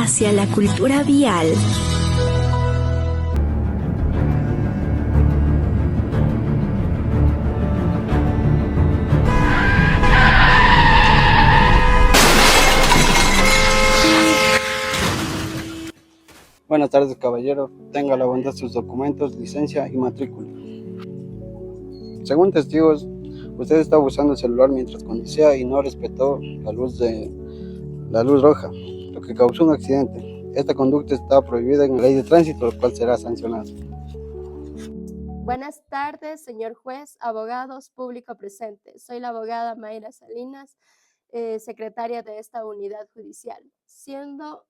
hacia la cultura vial. Buenas tardes, caballero. Tenga la bondad de sus documentos, licencia y matrícula. Según testigos, usted estaba usando el celular mientras conducía y no respetó la luz roja, lo que causó un accidente. Esta conducta está prohibida en la ley de tránsito, lo cual será sancionado. Buenas tardes, señor juez, abogados, público presente. Soy la abogada Mayra Salinas, secretaria de esta unidad judicial. Siendo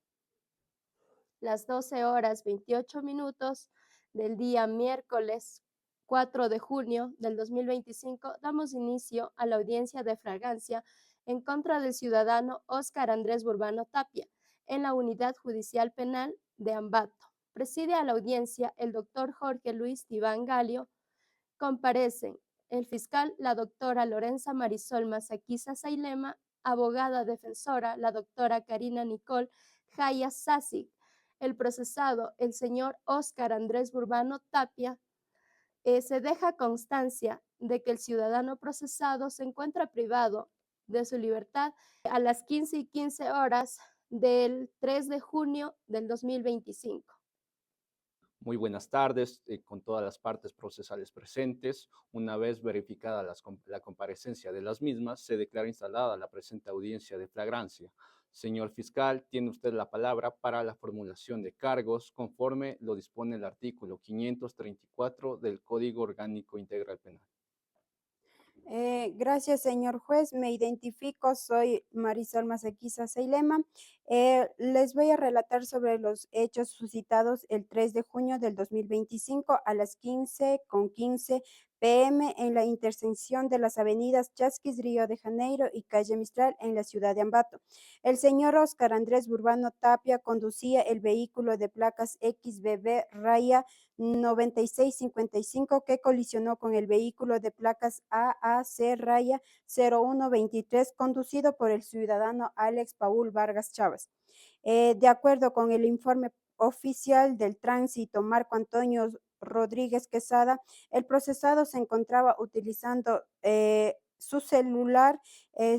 las 12:28 del día miércoles 4 de junio del 2025, damos inicio a la audiencia de flagrancia en contra del ciudadano Óscar Andrés Burbano Tapia en la Unidad Judicial Penal de Ambato. Preside a la audiencia el doctor Jorge Luis Tibán Galio. Comparecen el fiscal, la doctora Lorenza Marisol Masaquiza Sailema, abogada defensora, la doctora Karina Nicole Jaya Sassi, el procesado, el señor Óscar Andrés Burbano Tapia. Se deja constancia de que el ciudadano procesado se encuentra privado de su libertad a las 15:15 del 3 de junio del 2025. Muy buenas tardes con todas las partes procesales presentes. Una vez verificada la comparecencia de las mismas, se declara instalada la presente audiencia de flagrancia. Señor fiscal, tiene usted la palabra para la formulación de cargos conforme lo dispone el artículo 534 del Código Orgánico Integral Penal. Gracias, señor juez. Me identifico, soy Marisol Masaquiza Sailema. Les voy a relatar sobre los hechos suscitados el 3 de junio del 2025 a las 15:15 p.m. en la intersección de las avenidas Chasquis, Río de Janeiro y Calle Mistral en la ciudad de Ambato. El señor Óscar Andrés Burbano Tapia conducía el vehículo de placas XBB raya 9655 que colisionó con el vehículo de placas AAC raya 0123 conducido por el ciudadano Alex Paul Vargas Chávez. De acuerdo con el informe oficial del tránsito Marco Antonio Rodríguez Quesada, el procesado se encontraba utilizando su celular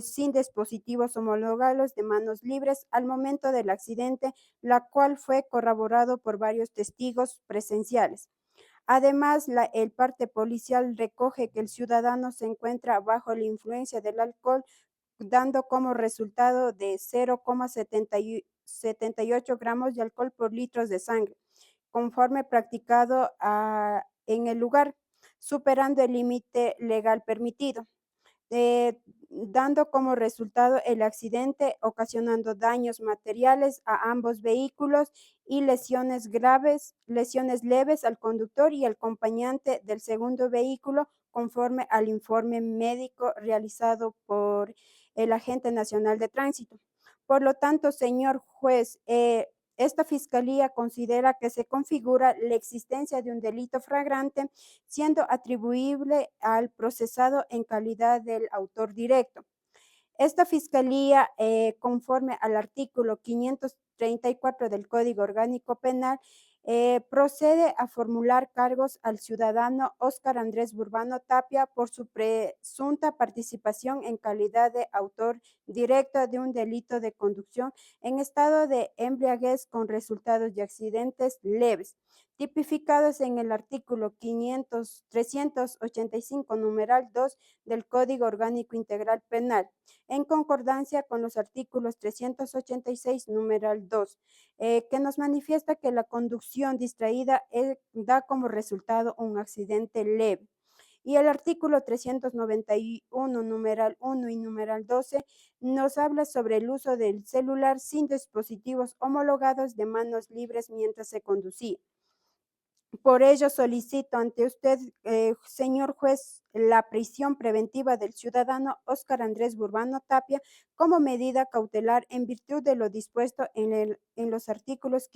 sin dispositivos homologados de manos libres al momento del accidente, la cual fue corroborado por varios testigos presenciales. Además, el parte policial recoge que el ciudadano se encuentra bajo la influencia del alcohol, dando como resultado de 0,78 gramos de alcohol por litros de sangre, conforme practicado en el lugar, superando el límite legal permitido, dando como resultado el accidente, ocasionando daños materiales a ambos vehículos y lesiones leves al conductor y al acompañante del segundo vehículo, conforme al informe médico realizado por el Agente Nacional de Tránsito. Por lo tanto, señor juez, esta fiscalía considera que se configura la existencia de un delito flagrante, siendo atribuible al procesado en calidad del autor directo. Esta fiscalía, conforme al artículo 534 del Código Orgánico Penal, procede a formular cargos al ciudadano Óscar Andrés Burbano Tapia por su presunta participación en calidad de autor directo de un delito de conducción en estado de embriaguez con resultados de accidentes leves, tipificados en el artículo 385, numeral 2 del Código Orgánico Integral Penal, en concordancia con los artículos 386, numeral 2, que nos manifiesta que la conducción distraída da como resultado un accidente leve. Y el artículo 391, numeral 1 y numeral 12, nos habla sobre el uso del celular sin dispositivos homologados de manos libres mientras se conducía. Por ello solicito ante usted, señor juez, la prisión preventiva del ciudadano Óscar Andrés Burbano Tapia como medida cautelar en virtud de lo dispuesto en los artículos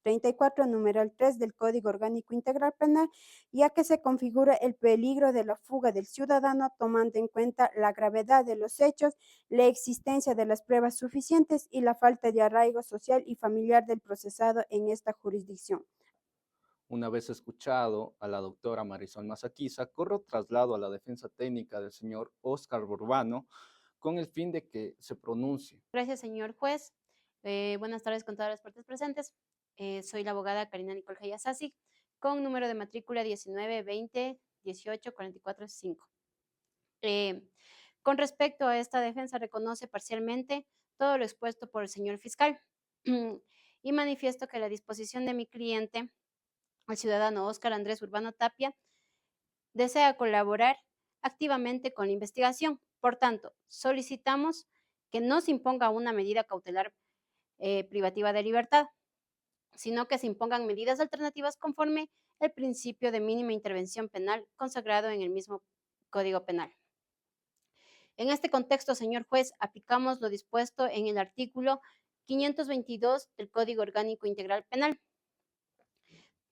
34, numeral 3 del Código Orgánico Integral Penal, ya que se configura el peligro de la fuga del ciudadano tomando en cuenta la gravedad de los hechos, la existencia de las pruebas suficientes y la falta de arraigo social y familiar del procesado en esta jurisdicción. Una vez escuchado a la doctora Marisol Mazaquiza, corro traslado a la defensa técnica del señor Óscar Burbano con el fin de que se pronuncie. Gracias, señor juez. Buenas tardes con todas las partes presentes. Soy la abogada Karina Nicole Hayasasi, con número de matrícula 19 20 18 44 5. Con respecto a esta defensa, reconoce parcialmente todo lo expuesto por el señor fiscal y manifiesto que la disposición de mi cliente, el ciudadano Óscar Andrés Urbano Tapia, desea colaborar activamente con la investigación. Por tanto, solicitamos que no se imponga una medida cautelar privativa de libertad, sino que se impongan medidas alternativas conforme el principio de mínima intervención penal consagrado en el mismo Código Penal. En este contexto, señor juez, aplicamos lo dispuesto en el artículo 522 del Código Orgánico Integral Penal,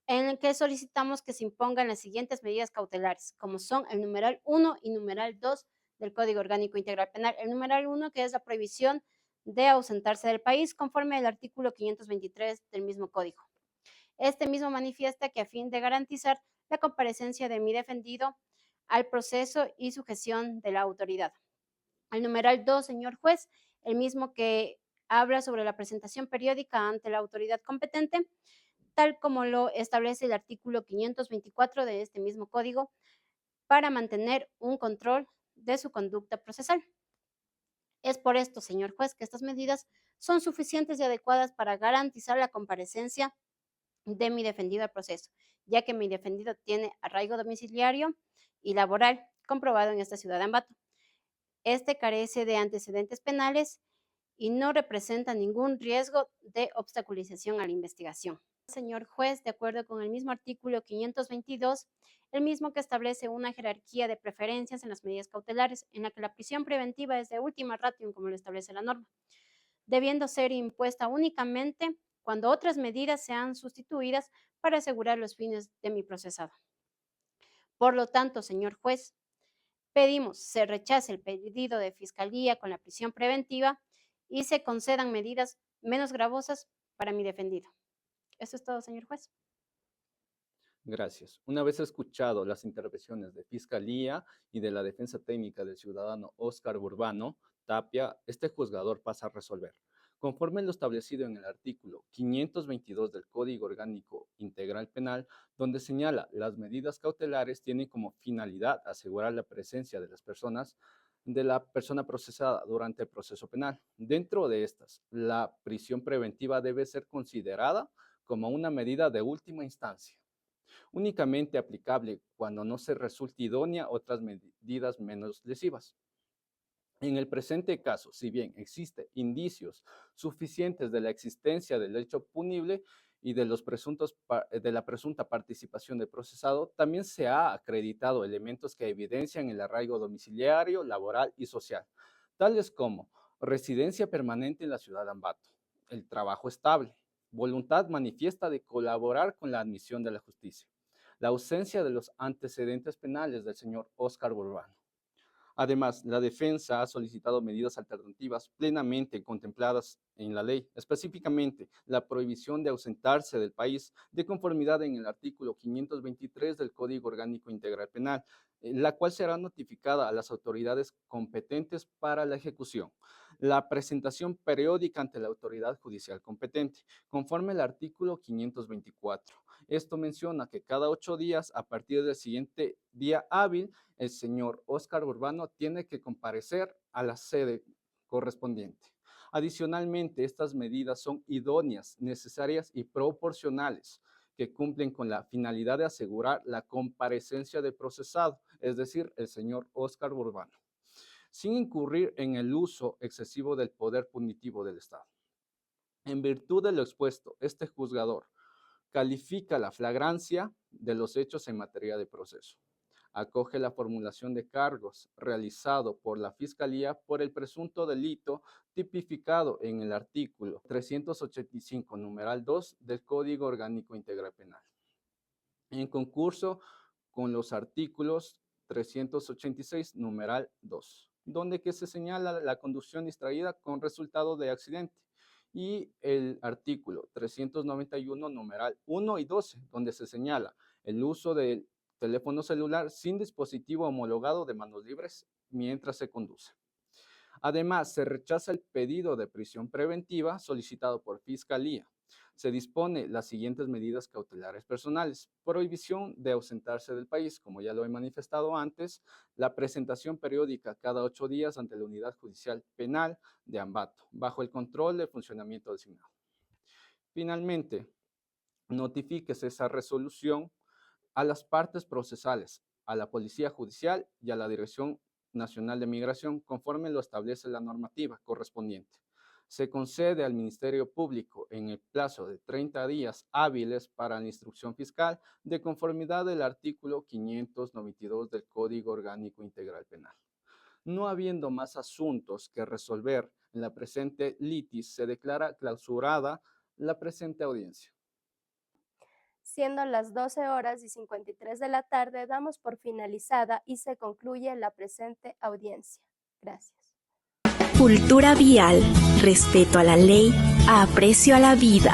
en el que solicitamos que se impongan las siguientes medidas cautelares, como son el numeral 1 y numeral 2 del Código Orgánico Integral Penal. El numeral 1, que es la prohibición de ausentarse del país, conforme al artículo 523 del mismo código. Este mismo manifiesta que a fin de garantizar la comparecencia de mi defendido al proceso y sujeción de la autoridad. El numeral 2, señor juez, el mismo que habla sobre la presentación periódica ante la autoridad competente, tal como lo establece el artículo 524 de este mismo código, para mantener un control de su conducta procesal. Es por esto, señor juez, que estas medidas son suficientes y adecuadas para garantizar la comparecencia de mi defendido al proceso, ya que mi defendido tiene arraigo domiciliario y laboral comprobado en esta ciudad de Ambato. Este carece de antecedentes penales y no representa ningún riesgo de obstaculización a la investigación. Señor juez, de acuerdo con el mismo artículo 522, el mismo que establece una jerarquía de preferencias en las medidas cautelares, en la que la prisión preventiva es de última ratio, como lo establece la norma, debiendo ser impuesta únicamente cuando otras medidas sean sustituidas para asegurar los fines de mi procesado. Por lo tanto, señor juez, pedimos se rechace el pedido de fiscalía con la prisión preventiva y se concedan medidas menos gravosas para mi defendido. Eso es todo, señor juez. Gracias. Una vez escuchado las intervenciones de Fiscalía y de la Defensa Técnica del ciudadano Óscar Burbano Tapia, este juzgador pasa a resolver. Conforme lo establecido en el artículo 522 del Código Orgánico Integral Penal, donde señala las medidas cautelares tienen como finalidad asegurar la presencia de la persona procesada durante el proceso penal. Dentro de estas, la prisión preventiva debe ser considerada como una medida de última instancia, únicamente aplicable cuando no se resulte idónea otras medidas menos lesivas. En el presente caso, si bien existen indicios suficientes de la existencia del hecho punible y de la presunta participación del procesado, también se ha acreditado elementos que evidencian el arraigo domiciliario, laboral y social, tales como residencia permanente en la ciudad de Ambato, el trabajo estable, voluntad manifiesta de colaborar con la admisión de la justicia, la ausencia de los antecedentes penales del señor Óscar Burbano. Además, la defensa ha solicitado medidas alternativas plenamente contempladas en la ley, específicamente la prohibición de ausentarse del país de conformidad en el artículo 523 del Código Orgánico Integral Penal, la cual será notificada a las autoridades competentes para la ejecución. La presentación periódica ante la autoridad judicial competente, conforme al artículo 524. Esto menciona que cada 8 días, a partir del siguiente día hábil, el señor Óscar Burbano tiene que comparecer a la sede correspondiente. Adicionalmente, estas medidas son idóneas, necesarias y proporcionales, que cumplen con la finalidad de asegurar la comparecencia del procesado, es decir, el señor Óscar Burbano, sin incurrir en el uso excesivo del poder punitivo del Estado. En virtud de lo expuesto, este juzgador califica la flagrancia de los hechos en materia de proceso. acoge la formulación de cargos realizado por la Fiscalía por el presunto delito tipificado en el artículo 385, numeral 2 del Código Orgánico Integral Penal, en concurso con los artículos 386, numeral 2, donde que se señala la conducción distraída con resultado de accidente, y el artículo 391, numeral 1 y 12, donde se señala el uso del teléfono celular sin dispositivo homologado de manos libres mientras se conduce. Además, se rechaza el pedido de prisión preventiva solicitado por Fiscalía. Se dispone las siguientes medidas cautelares personales: prohibición de ausentarse del país, como ya lo he manifestado antes, la presentación periódica cada 8 días ante la Unidad Judicial Penal de Ambato, bajo el control de funcionamiento designado. Finalmente, notifíquese esa resolución a las partes procesales, a la Policía Judicial y a la Dirección Nacional de Migración, conforme lo establece la normativa correspondiente. Se concede al Ministerio Público en el plazo de 30 días hábiles para la instrucción fiscal de conformidad del artículo 592 del Código Orgánico Integral Penal. No habiendo más asuntos que resolver en la presente litis, se declara clausurada la presente audiencia. Siendo las 12:53 de la tarde, damos por finalizada y se concluye la presente audiencia. Gracias. Cultura vial, respeto a la ley, aprecio a la vida.